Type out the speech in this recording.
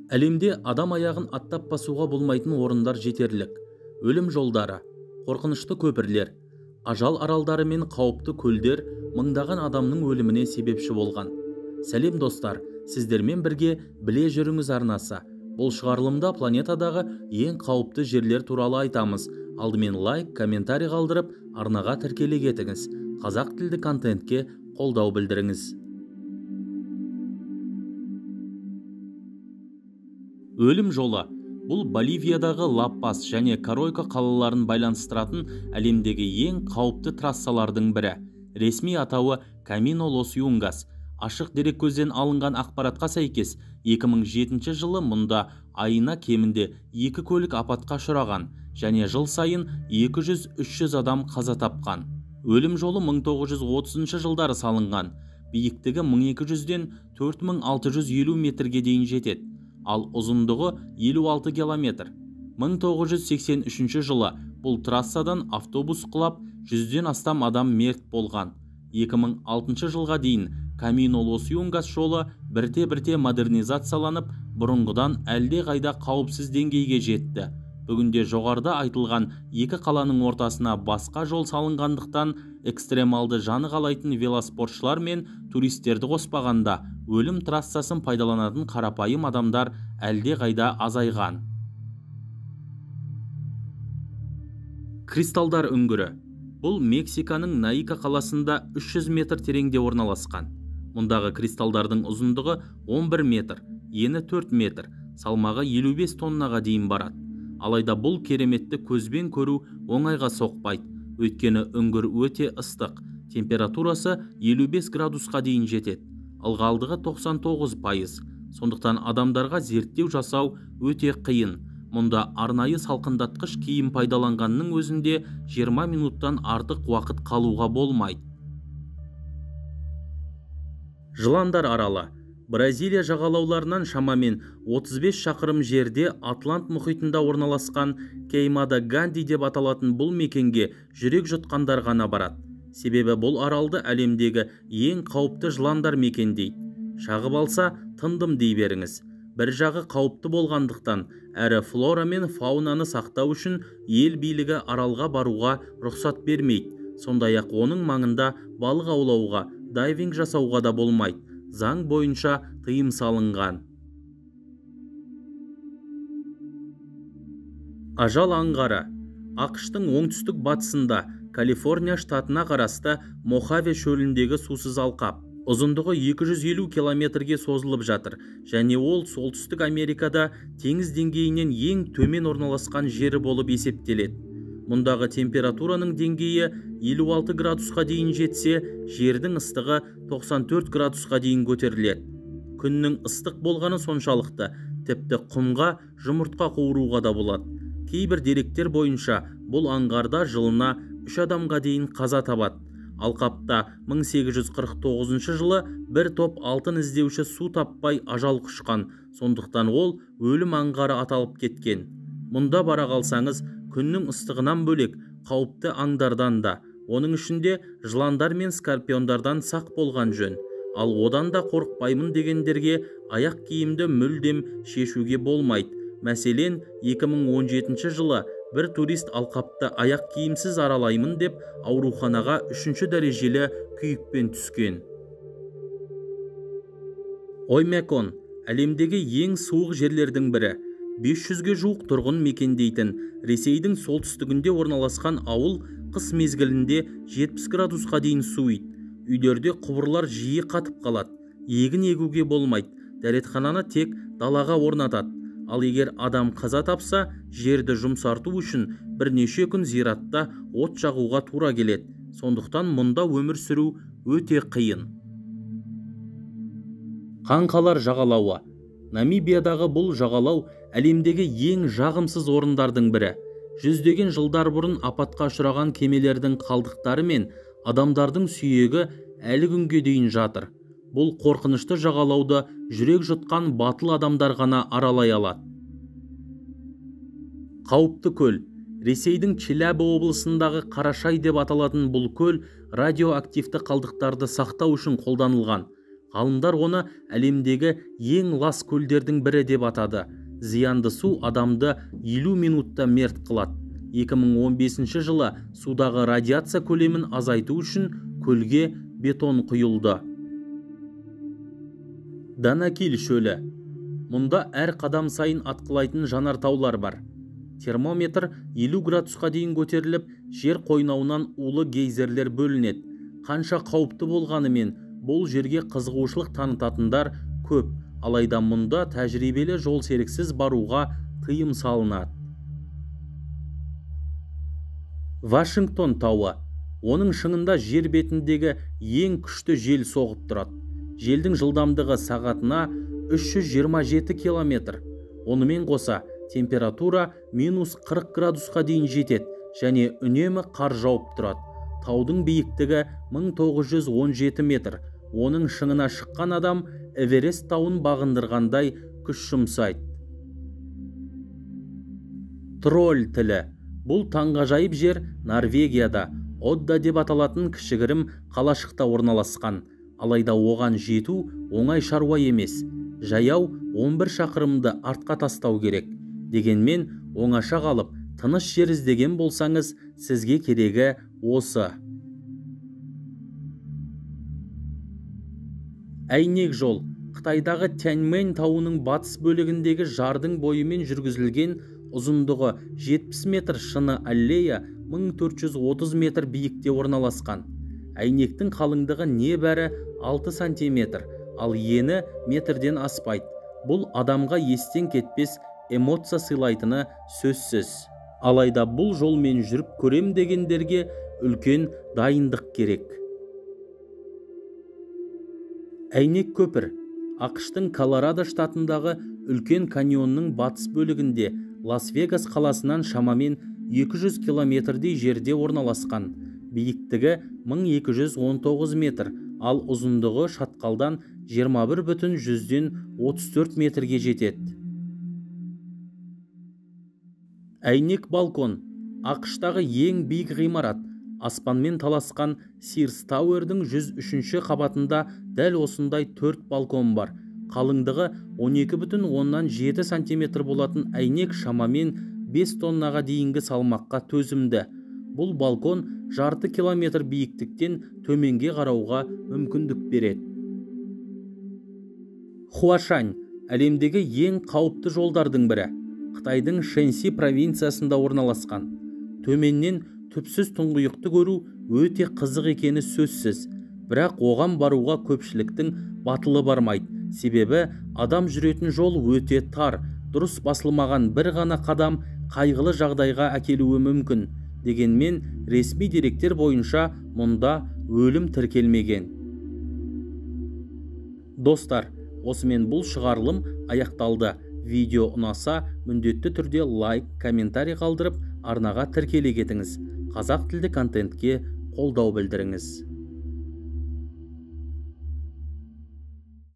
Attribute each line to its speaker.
Speaker 1: Әлемде адам аяғын аттап басуға болмайтын орындар жетерлік. Өлім жолдары, қорқынышты көпірлер, ажал аралдары мен қауіпті көлдер мыңдаған адамның өліміне себепші болған. Сәлем достар, сіздермен бірге біле жүріңіз арнасы. Бұл шығарылымда планетадағы ең қауіпті жерлер туралы айтамыз. Алдымен лайк, комментарий қалдырып, арнаға тіркеле кетіңіз. Қазақ тілді контентке қолдау білдіріңіз. Өлім жолы. Бұл Боливиядағы Ла-Пас және Коройка қалаларын байланыстыратын әлемдегі ең қауіпті трассалардың бірі. Ресми атауы Камино Лос Юнгас. Ашық дереккөзден алынған ақпаратқа сәйкес, 2007 жылы мұнда айына кемінде 2 көлік апатқа ұшыраған және жыл сайын 200-300 адам қаза тапқан. Өлім жолы 1930 жылдары салынған. Биіктігі 1200-ден 4650 метрге дейін жетеді. Ал ұзындығы 56 километр. 1983 жылы бұл трассадан автобус құлап, 100-ден астам адам мерт болған. 2006 жылға дейін Камино Лос Юнгас жолы бірте-бірте модернизацияланып, бұрынғыдан әлде қайда қауіпсіз деңгейге жетті. Бүгінде жоғарыда айтылған екі қаланың ортасына басқа жол салынғандықтан, экстремалды жаны қалайтын велоспортшылар мен туристерді қоспағанда, өлім трассасын пайдаланатын қарапайым адамдар әлде қайда азайған. Кристалдар үңгірі. Бұл Мексиканың Наика қаласында 300 метр тереңде орналасқан. Мұндағы кристалдардың ұзындығы 11 метр, ені 4 метр, салмағы 55 тоннаға дейін барады. Алайда бұл кереметті көзбен көру оңайға соқпайды. Өйткені үңгір өте ыстық, температурасы 55 градусқа дейін жетеді. Ылғалдығы 99%. Сондықтан адамдарға зерттеу жасау өте қиын. Мұнда арнайы салқындатқыш киім пайдаланғанның өзінде 20 минуттан артық уақыт қалуға болмайды. Жыландар аралы. Бразилия жағалауларынан шамамен 35 шақырым жерде Атлант мұхитында орналасқан Кеймада Ганди деп аталатын бұл мекенге жүрек жұтқандар ғана барады. Себебі бұл аралды әлемдегі ең қауіпті жыландар мекендейді. Шағып алса, тындым дей беріңіз. Бір жағы қауіпті болғандықтан, әрі флора мен фаунаны сақтау үшін ел билігі аралға баруға рұқсат бермейді. Сондай-ақ оның маңында балық аулауға, дайвинг жасауға да болмайды. Заң бойынша тыйым салынған. Ажал аңғары. ақш-тың оңтүстік батысында Калифорния штатына қарасты Мохаве шөліндегі сусыз алқап. Ұзындығы 250 километрге созылып жатыр және ол солтүстік Америкада теңіз деңгейінен ең төмен орналасқан жері болып есептеледі. Мұндағы температураның деңгейі 56 градусқа дейін жетсе, жердің ыстығы 94 градусқа дейін көтеріледі. Күннің ыстық болғаны соншалықты, тіпті құмға жұмыртқа қуыруға да болады. Кейбір деректер бойынша бұл аңғарда жылына 3 адамға дейін қаза табады. Алқапта 1849 жылы бір топ алтын іздеуші су таппай ажал құшқан, сондықтан ол өлім аңғары аталып кеткен. Мұнда бара қалсаңыз, күннің ыстығынан бөлек қауіпті аңдардан да, оның ішінде жыландар мен скорпиондардан сақ болған жөн. Ал одан да қорықпаймын дегендерге аяқ киімді мүлдем шешуге болмайды. Мәселен, 2017 жылы бір турист алқапты аяқ киімсіз аралаймын деп ауруханаға 3-ші дәрежелі күйікпен түскен. Оймекон әлемдегі ең суық жерлердің бірі. 500-ге жуық тұрғын мекендейтін Ресейдің солтүстігінде орналасқан ауыл қыс мезгілінде 70 градусқа дейін суиды. Үйлерде құбырлар жиі қатып қалады. Егін егуге болмайды. Дәретхананы тек далаға орнатады. Ал егер адам қаза тапса, жерді жұмсарту үшін бірнеше күн зиратта от жағуға тура келеді. Сондықтан мұнда өмір сүру өте қиын. Қаңқалар жағалауы. Намибиядағы бұл жағалау әлемдегі ең жағымсыз орындардың бірі. Жүздеген жылдар бұрын апатқа ұшыраған кемелердің қалдықтары мен адамдардың сүйегі әлі күнге дейін жатыр. Бұл қорқынышты жағалауды жүрек жұтқан батыл адамдар ғана аралай алады. Қауіпті көл. Ресейдің Челябі облысындағы Қарашай деп аталатын бұл көл радиоактивті қалдықтарды сақтау үшін қолданылған. Ғалымдар оны әлемдегі ең лас көлдердің бірі деп атады. Зиянды су адамды 50 минутта мерт қылады. 2015 жылы судағы радиация көлемін азайту үшін көлге бетон құйылды. Данакиль шөлі. Мұнда әр қадам сайын атқылайтын жанартаулар бар. Термометр 50 градусқа дейін көтеріліп, жер қойнауынан улы гейзерлер бөлінеді. Қанша қауіпті болғанымен, бұл жерге қызығушылық танытатындар көп, алайда мұнда тәжірибелі жол серіксіз баруға тыйым салынады. Вашингтон тауы. Оның шыңында жер бетіндегі ең күшті жел соғып тұрады. Желдің жылдамдығы сағатына 327 километр. Онымен қоса температура -40 градусқа дейін жетеді және үнемі қар жауып тұрады. Таудың биіктігі 1917 метр. Оның шыңына шыққан адам Эверест тауын бағындырғандай күш жұмсайды. Тролль тілі. Бұл таңғажайып жер Норвегияда Одда деп аталатын кішігірім қалашықта орналасқан. Алайда оған жету оңай шаруа емес. Жаяу 11 шақырымды артқа тастау керек. Дегенмен оңаша қалып, тыныш жер іздеген болсаңыз, сізге керегі осы. Әйнек жол. Қытайдағы Тяньмэнь тауының батыс бөлігіндегі жардың бойымен жүргізілген ұзындығы 70 метр шыны аллея 1430 метр биікте орналасқан. Әйнектің қалыңдығы небәрі 6 сантиметр, ал ені метрден аспайды. Бұл адамға естен кетпес эмоция сыйлайтыны сөзсіз. Алайда бұл жолмен жүріп көрем дегендерге үлкен дайындық керек. Әйнек көпір. ақш-тың Колорадо штатындағы үлкен каньонның батыс бөлігінде Лас-Вегас қаласынан шамамен 200 километрдей жерде орналасқан. Биіктігі 1219 метр, ал ұзындығы шатқалдан 21,34 метрге жетеді. Әйнек балкон. ақш-тағы ең биік ғимарат. Аспанмен таласқан Sears Tower'дің 103-ші қабатында дәл осындай 4 балкон бар. Қалыңдығы 12,7 сантиметр болатын әйнек шамамен 5 тоннаға дейінгі салмаққа төзімді. Бұл балкон жарты километр биіктіктен төменге қарауға мүмкіндік береді. Хуашань әлемдегі ең қауіпті жолдардың бірі. Қытайдың Шэньси провинциясында орналасқан. Төменнен түпсіз тұңғиықты көру өте қызық екені сөзсіз, бірақ оған баруға көпшіліктің батылы бармайды. Себебі адам жүретін жол өте тар, дұрыс басылмаған бір ғана қадам қайғылы жағдайға әкелуі мүмкін. Дегенмен ресми деректер бойынша мұнда өлім тіркелмеген. Достар, осымен бұл шығарылым аяқталды. Видео ұнаса, міндетті түрде лайк, комментарий қалдырып, арнаға тіркеле кетіңіз. Қазақ тілді контентке қолдау білдіріңіз.